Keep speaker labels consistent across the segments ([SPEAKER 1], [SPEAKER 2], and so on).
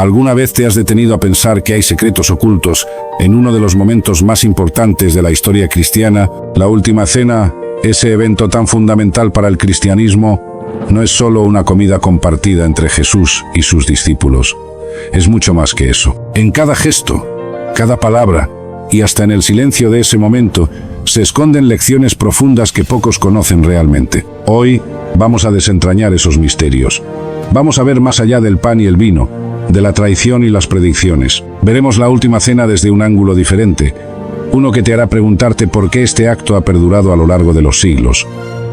[SPEAKER 1] ¿Alguna vez te has detenido a pensar que hay secretos ocultos en uno de los momentos más importantes de la historia cristiana? La Última Cena, ese evento tan fundamental para el cristianismo, no es solo una comida compartida entre Jesús y sus discípulos. Es mucho más que eso. En cada gesto, cada palabra y hasta en el silencio de ese momento se esconden lecciones profundas que pocos conocen realmente. Hoy vamos a desentrañar esos misterios. Vamos a ver más allá del pan y el vino, de la traición y las predicciones. Veremos la Última Cena desde un ángulo diferente, uno que te hará preguntarte por qué este acto ha perdurado a lo largo de los siglos,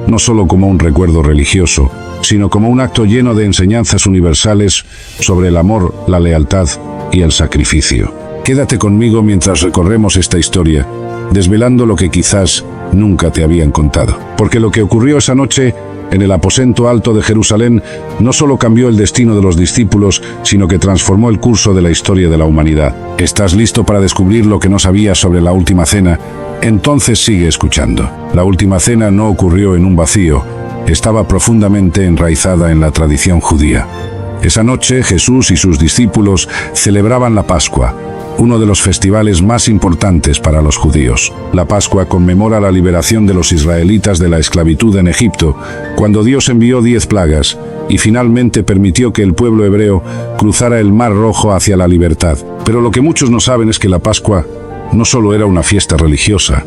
[SPEAKER 1] no solo como un recuerdo religioso, sino como un acto lleno de enseñanzas universales sobre el amor, la lealtad y el sacrificio. Quédate conmigo mientras recorremos esta historia, desvelando lo que quizás nunca te habían contado. Porque lo que ocurrió esa noche en el aposento alto de Jerusalén no solo cambió el destino de los discípulos, sino que transformó el curso de la historia de la humanidad. ¿Estás listo para descubrir lo que no sabías sobre la Última Cena? Entonces sigue escuchando. La Última Cena no ocurrió en un vacío, estaba profundamente enraizada en la tradición judía. Esa noche Jesús y sus discípulos celebraban la Pascua, uno de los festivales más importantes para los judíos. La Pascua conmemora la liberación de los israelitas de la esclavitud en Egipto, cuando Dios envió 10 plagas y finalmente permitió que el pueblo hebreo cruzara el Mar Rojo hacia la libertad. Pero lo que muchos no saben es que la Pascua no solo era una fiesta religiosa,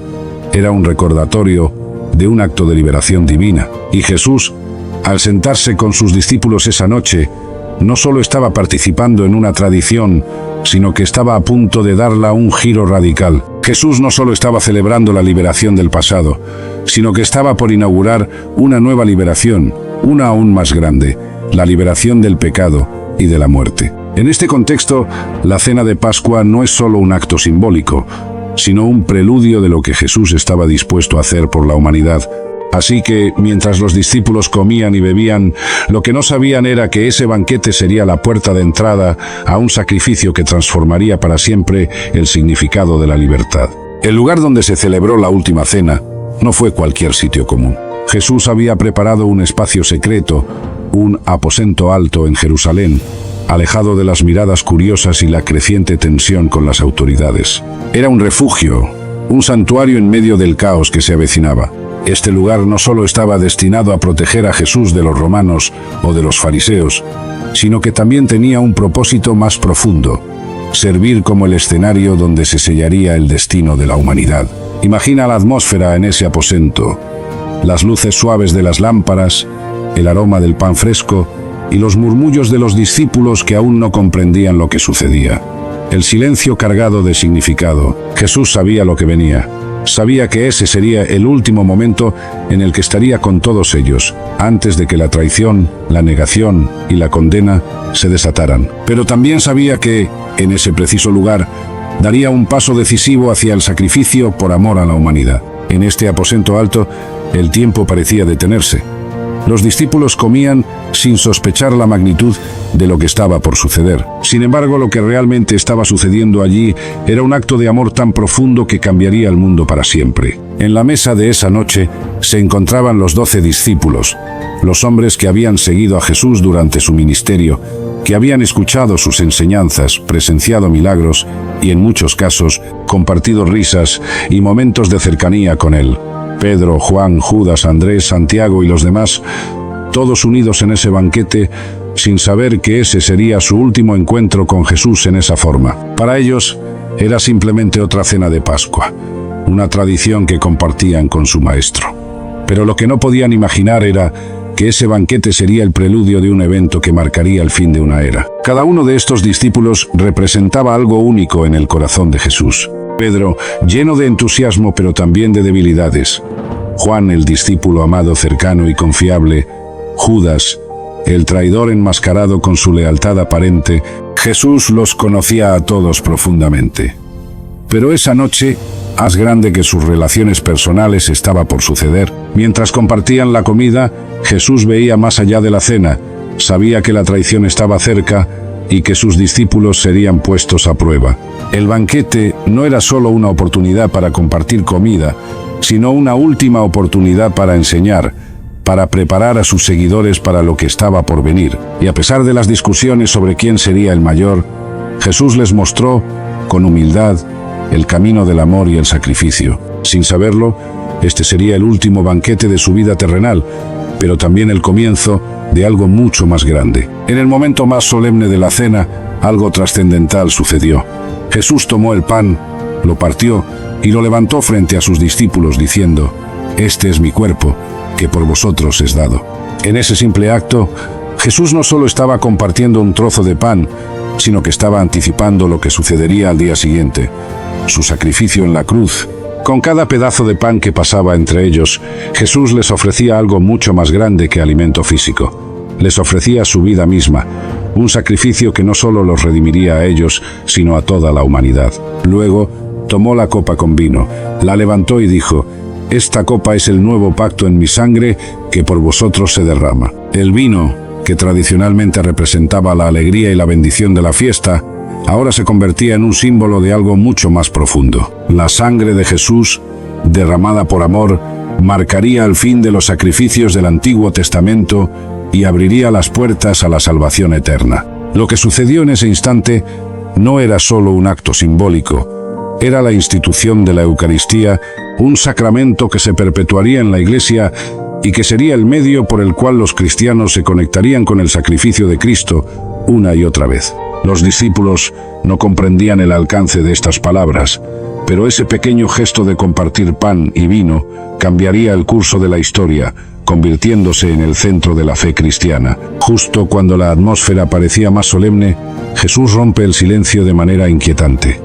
[SPEAKER 1] era un recordatorio de un acto de liberación divina. Y Jesús, al sentarse con sus discípulos esa noche, no solo estaba participando en una tradición, sino que estaba a punto de darla un giro radical. Jesús no solo estaba celebrando la liberación del pasado, sino que estaba por inaugurar una nueva liberación, una aún más grande, la liberación del pecado y de la muerte. En este contexto, la cena de Pascua no es solo un acto simbólico, sino un preludio de lo que Jesús estaba dispuesto a hacer por la humanidad. Así que, mientras los discípulos comían y bebían, lo que no sabían era que ese banquete sería la puerta de entrada a un sacrificio que transformaría para siempre el significado de la libertad. El lugar donde se celebró la Última Cena no fue cualquier sitio común. Jesús había preparado un espacio secreto, un aposento alto en Jerusalén, alejado de las miradas curiosas y la creciente tensión con las autoridades. Era un refugio, un santuario en medio del caos que se avecinaba. Este lugar no solo estaba destinado a proteger a Jesús de los romanos o de los fariseos, sino que también tenía un propósito más profundo: servir como el escenario donde se sellaría el destino de la humanidad. Imagina la atmósfera en ese aposento: las luces suaves de las lámparas, el aroma del pan fresco y los murmullos de los discípulos que aún no comprendían lo que sucedía. El silencio cargado de significado. Jesús sabía lo que venía. Sabía que ese sería el último momento en el que estaría con todos ellos, antes de que la traición, la negación y la condena se desataran. Pero también sabía que, en ese preciso lugar, daría un paso decisivo hacia el sacrificio por amor a la humanidad. En este aposento alto, el tiempo parecía detenerse. Los discípulos comían sin sospechar la magnitud de lo que estaba por suceder. Sin embargo, lo que realmente estaba sucediendo allí era un acto de amor tan profundo que cambiaría el mundo para siempre. En la mesa de esa noche se encontraban los 12 discípulos, los hombres que habían seguido a Jesús durante su ministerio, que habían escuchado sus enseñanzas, presenciado milagros y, en muchos casos, compartido risas y momentos de cercanía con él. Pedro, Juan, Judas, Andrés, Santiago y los demás, todos unidos en ese banquete, sin saber que ese sería su último encuentro con Jesús en esa forma. Para ellos, era simplemente otra cena de Pascua, una tradición que compartían con su maestro. Pero lo que no podían imaginar era que ese banquete sería el preludio de un evento que marcaría el fin de una era. Cada uno de estos discípulos representaba algo único en el corazón de Jesús. Pedro, lleno de entusiasmo pero también de debilidades. Juan, el discípulo amado, cercano y confiable. Judas, el traidor enmascarado con su lealtad aparente. Jesús los conocía a todos profundamente. Pero esa noche, más grande que sus relaciones personales, estaba por suceder. Mientras compartían la comida, Jesús veía más allá de la cena. Sabía que la traición estaba cerca y que sus discípulos serían puestos a prueba. El banquete no era solo una oportunidad para compartir comida, sino una última oportunidad para enseñar, para preparar a sus seguidores para lo que estaba por venir. Y a pesar de las discusiones sobre quién sería el mayor, Jesús les mostró, con humildad, el camino del amor y el sacrificio. Sin saberlo, este sería el último banquete de su vida terrenal, pero también el comienzo de algo mucho más grande. En el momento más solemne de la cena, algo trascendental sucedió. Jesús tomó el pan, lo partió y lo levantó frente a sus discípulos diciendo: «Este es mi cuerpo, que por vosotros es dado». En ese simple acto, Jesús no solo estaba compartiendo un trozo de pan, sino que estaba anticipando lo que sucedería al día siguiente, su sacrificio en la cruz. Con cada pedazo de pan que pasaba entre ellos, Jesús les ofrecía algo mucho más grande que alimento físico. Les ofrecía su vida misma, un sacrificio que no solo los redimiría a ellos, sino a toda la humanidad. Luego, tomó la copa con vino, la levantó y dijo: «Esta copa es el nuevo pacto en mi sangre que por vosotros se derrama». El vino, que tradicionalmente representaba la alegría y la bendición de la fiesta, ahora se convertía en un símbolo de algo mucho más profundo. La sangre de Jesús, derramada por amor, marcaría el fin de los sacrificios del Antiguo Testamento y abriría las puertas a la salvación eterna. Lo que sucedió en ese instante no era solo un acto simbólico, era la institución de la Eucaristía, un sacramento que se perpetuaría en la Iglesia y que sería el medio por el cual los cristianos se conectarían con el sacrificio de Cristo una y otra vez. Los discípulos no comprendían el alcance de estas palabras, pero ese pequeño gesto de compartir pan y vino cambiaría el curso de la historia, convirtiéndose en el centro de la fe cristiana. Justo cuando la atmósfera parecía más solemne, Jesús rompe el silencio de manera inquietante.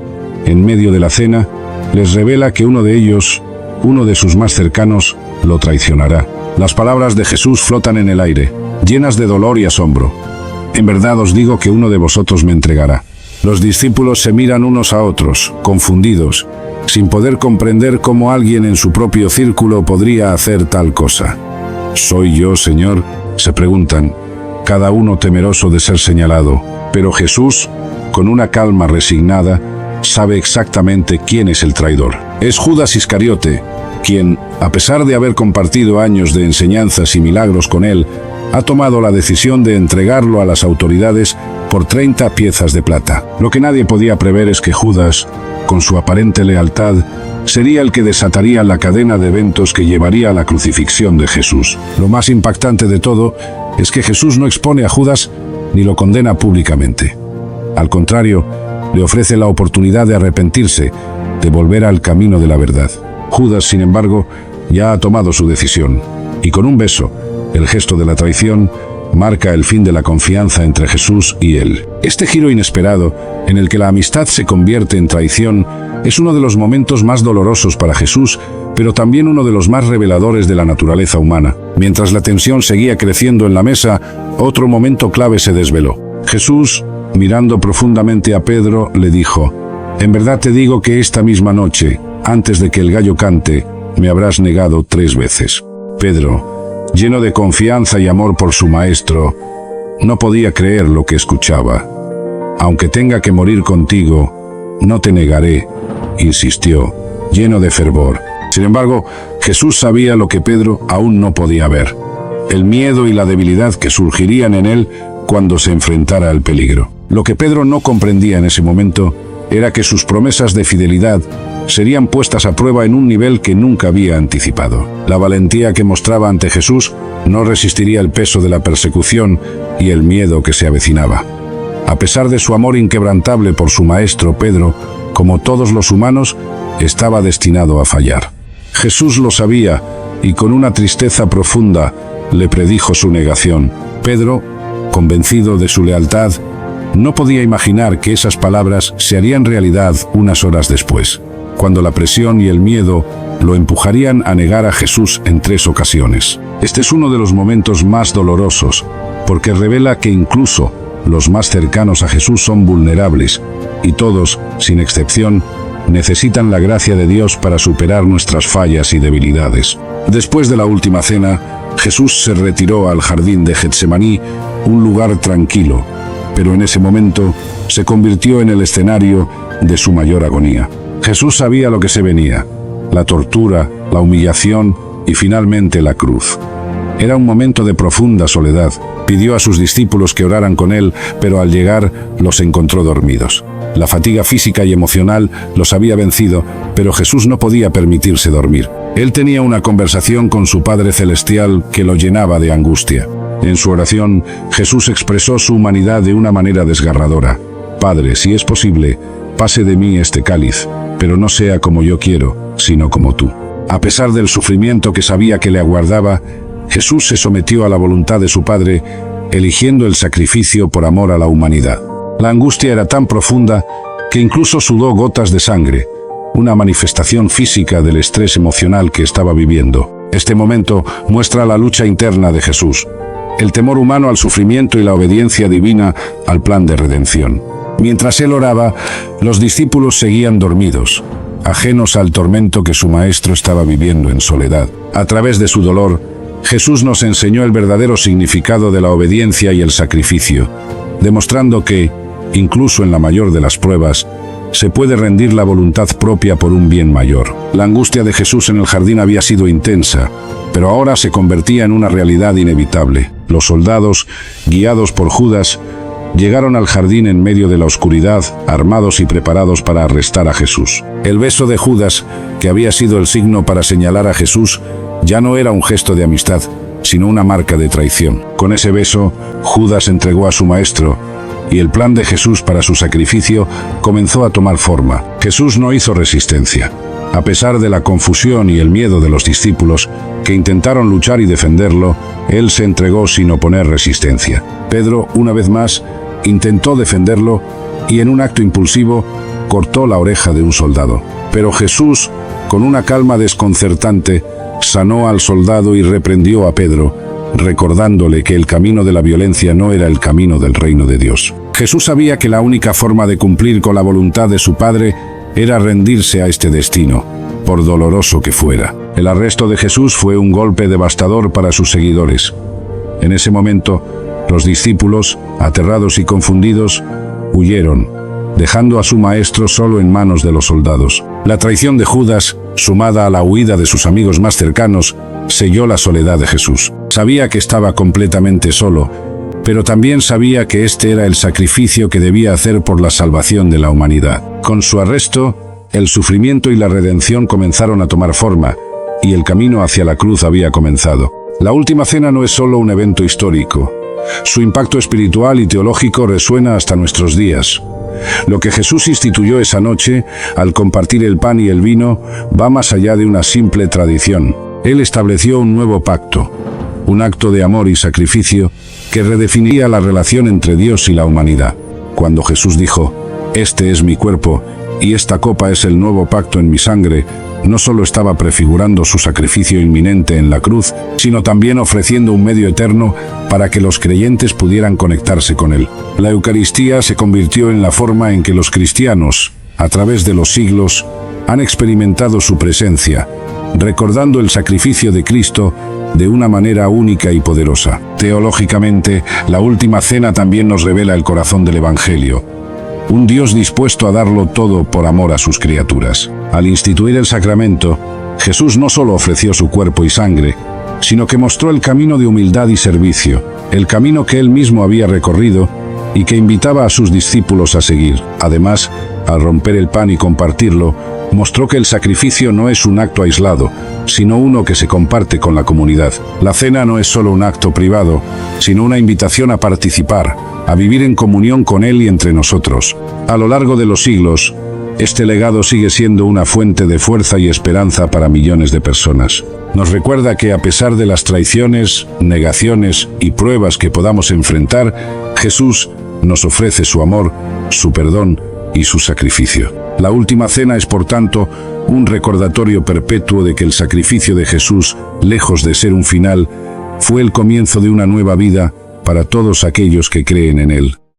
[SPEAKER 1] En medio de la cena, les revela que uno de ellos, uno de sus más cercanos, lo traicionará. Las palabras de Jesús flotan en el aire, llenas de dolor y asombro. «En verdad os digo que uno de vosotros me entregará». Los discípulos se miran unos a otros, confundidos, sin poder comprender cómo alguien en su propio círculo podría hacer tal cosa. «¿Soy yo, Señor?», se preguntan, cada uno temeroso de ser señalado. Pero Jesús, con una calma resignada, sabe exactamente quién es el traidor. Es Judas Iscariote, quien, a pesar de haber compartido años de enseñanzas y milagros con él, ha tomado la decisión de entregarlo a las autoridades por 30 piezas de plata. Lo que nadie podía prever es que Judas, con su aparente lealtad, sería el que desataría la cadena de eventos que llevaría a la crucifixión de Jesús. Lo más impactante de todo es que Jesús no expone a Judas ni lo condena públicamente. Al contrario, le ofrece la oportunidad de arrepentirse, de volver al camino de la verdad. Judas, sin embargo, ya ha tomado su decisión, y con un beso, el gesto de la traición, marca el fin de la confianza entre Jesús y él. Este giro inesperado, en el que la amistad se convierte en traición, es uno de los momentos más dolorosos para Jesús, pero también uno de los más reveladores de la naturaleza humana. Mientras la tensión seguía creciendo en la mesa, otro momento clave se desveló. Jesús, mirando profundamente a Pedro, le dijo: «En verdad te digo que esta misma noche, antes de que el gallo cante, me habrás negado 3 veces». Pedro, lleno de confianza y amor por su maestro, no podía creer lo que escuchaba. «Aunque tenga que morir contigo, no te negaré», insistió, lleno de fervor. Sin embargo, Jesús sabía lo que Pedro aún no podía ver: el miedo y la debilidad que surgirían en él cuando se enfrentara al peligro. Lo que Pedro no comprendía en ese momento era que sus promesas de fidelidad serían puestas a prueba en un nivel que nunca había anticipado. La valentía que mostraba ante Jesús no resistiría el peso de la persecución y el miedo que se avecinaba. A pesar de su amor inquebrantable por su maestro, Pedro, como todos los humanos, estaba destinado a fallar. Jesús lo sabía y con una tristeza profunda le predijo su negación. Pedro, convencido de su lealtad, no podía imaginar que esas palabras se harían realidad unas horas después, cuando la presión y el miedo lo empujarían a negar a Jesús en 3 ocasiones. Este es uno de los momentos más dolorosos, porque revela que incluso los más cercanos a Jesús son vulnerables, y todos, sin excepción, necesitan la gracia de Dios para superar nuestras fallas y debilidades. Después de la última cena, Jesús se retiró al jardín de Getsemaní, un lugar tranquilo, pero en ese momento se convirtió en el escenario de su mayor agonía. Jesús sabía lo que se venía: la tortura, la humillación y finalmente la cruz. Era un momento de profunda soledad. Pidió a sus discípulos que oraran con él, pero al llegar los encontró dormidos. La fatiga física y emocional los había vencido, pero Jesús no podía permitirse dormir. Él tenía una conversación con su Padre Celestial que lo llenaba de angustia. En su oración, Jesús expresó su humanidad de una manera desgarradora. Padre, si es posible, pase de mí este cáliz, pero no sea como yo quiero, sino como tú. A pesar del sufrimiento que sabía que le aguardaba, Jesús se sometió a la voluntad de su Padre, eligiendo el sacrificio por amor a la humanidad. La angustia era tan profunda que incluso sudó gotas de sangre, una manifestación física del estrés emocional que estaba viviendo. Este momento muestra la lucha interna de Jesús, el temor humano al sufrimiento y la obediencia divina al plan de redención. Mientras él oraba, los discípulos seguían dormidos, ajenos al tormento que su maestro estaba viviendo en soledad. A través de su dolor, Jesús nos enseñó el verdadero significado de la obediencia y el sacrificio, demostrando que, incluso en la mayor de las pruebas, se puede rendir la voluntad propia por un bien mayor. La angustia de Jesús en el jardín había sido intensa, pero ahora se convertía en una realidad inevitable. Los soldados, guiados por Judas, llegaron al jardín en medio de la oscuridad, armados y preparados para arrestar a Jesús. El beso de Judas, que había sido el signo para señalar a Jesús, ya no era un gesto de amistad, sino una marca de traición. Con ese beso, Judas entregó a su maestro, y el plan de Jesús para su sacrificio comenzó a tomar forma. Jesús no hizo resistencia. A pesar de la confusión y el miedo de los discípulos, que intentaron luchar y defenderlo, él se entregó sin oponer resistencia. Pedro, una vez más, intentó defenderlo y en un acto impulsivo cortó la oreja de un soldado. Pero Jesús, con una calma desconcertante, sanó al soldado y reprendió a Pedro, recordándole que el camino de la violencia no era el camino del reino de Dios. Jesús sabía que la única forma de cumplir con la voluntad de su Padre era rendirse a este destino, por doloroso que fuera. El arresto de Jesús fue un golpe devastador para sus seguidores. En ese momento, los discípulos, aterrados y confundidos, huyeron, dejando a su maestro solo en manos de los soldados. La traición de Judas, sumada a la huida de sus amigos más cercanos, selló la soledad de Jesús. Sabía que estaba completamente solo, pero también sabía que este era el sacrificio que debía hacer por la salvación de la humanidad. Con su arresto, el sufrimiento y la redención comenzaron a tomar forma, y el camino hacia la cruz había comenzado. La última cena no es solo un evento histórico. Su impacto espiritual y teológico resuena hasta nuestros días. Lo que Jesús instituyó esa noche, al compartir el pan y el vino, va más allá de una simple tradición. Él estableció un nuevo pacto, un acto de amor y sacrificio que redefiniría la relación entre Dios y la humanidad. Cuando Jesús dijo, «Este es mi cuerpo, y esta copa es el nuevo pacto en mi sangre», no solo estaba prefigurando su sacrificio inminente en la cruz, sino también ofreciendo un medio eterno para que los creyentes pudieran conectarse con él. La Eucaristía se convirtió en la forma en que los cristianos, a través de los siglos, han experimentado su presencia, recordando el sacrificio de Cristo de una manera única y poderosa. Teológicamente, la última cena también nos revela el corazón del Evangelio. Un Dios dispuesto a darlo todo por amor a sus criaturas. Al instituir el sacramento, Jesús no solo ofreció su cuerpo y sangre, sino que mostró el camino de humildad y servicio, el camino que él mismo había recorrido y que invitaba a sus discípulos a seguir. Además, al romper el pan y compartirlo, mostró que el sacrificio no es un acto aislado, sino uno que se comparte con la comunidad. La cena no es solo un acto privado, sino una invitación a participar, a vivir en comunión con Él y entre nosotros. A lo largo de los siglos, este legado sigue siendo una fuente de fuerza y esperanza para millones de personas. Nos recuerda que a pesar de las traiciones, negaciones y pruebas que podamos enfrentar, Jesús nos ofrece su amor, su perdón y su sacrificio. La última cena es, por tanto, un recordatorio perpetuo de que el sacrificio de Jesús, lejos de ser un final, fue el comienzo de una nueva vida para todos aquellos que creen en Él.